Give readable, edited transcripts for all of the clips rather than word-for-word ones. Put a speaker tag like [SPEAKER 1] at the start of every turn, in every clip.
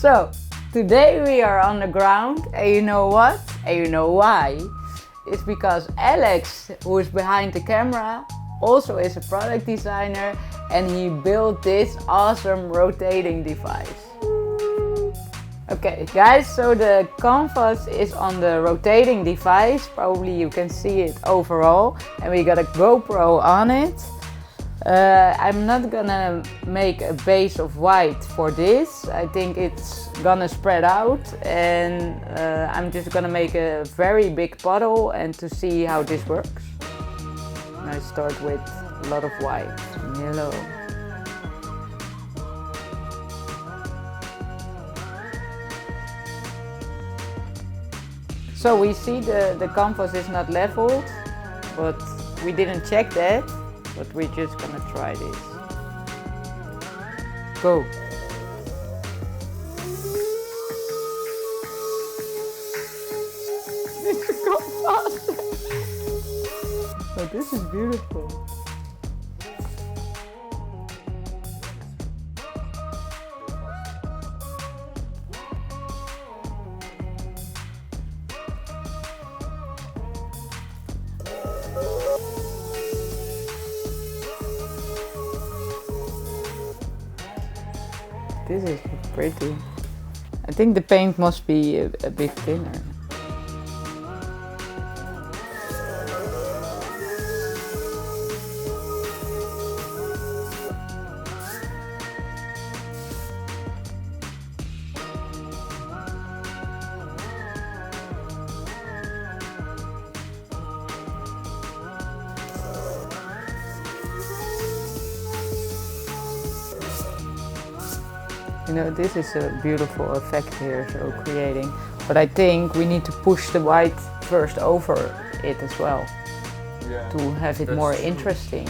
[SPEAKER 1] So, today we are on the ground, and you know what? And you know why? It's because Alex, who is behind the camera, also is a product designer, and he built this awesome rotating device. Okay guys, so the canvas is on the rotating device, probably you can see it overall, and we got a GoPro on it. I'm not gonna make a base of white for this. I think it's gonna spread out, and I'm just gonna make a very big puddle and to see how this works. And I start with a lot of white and yellow. So we see the canvas is not leveled, but we didn't check that. But we're just gonna try this. Go! This is go faster! Oh, this is beautiful. This is pretty. I think the paint must be a bit thinner. You know, this is a beautiful effect here, so creating. But I think we need to push the white first over it as well, yeah, to have it more interesting.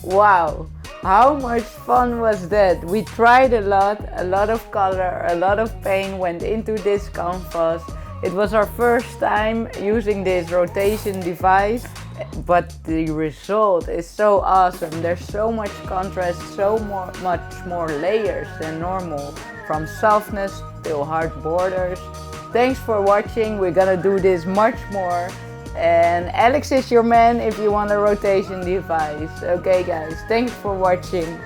[SPEAKER 1] Wow, how much fun was that? We tried a lot of color, a lot of paint went into this canvas. It was our first time using this rotation device, but the result is so awesome. There's so much contrast, much more layers than normal, from softness till hard borders. Thanks for watching, we're gonna do this much more. And Alex is your man if you want a rotation device. Okay guys, thanks for watching.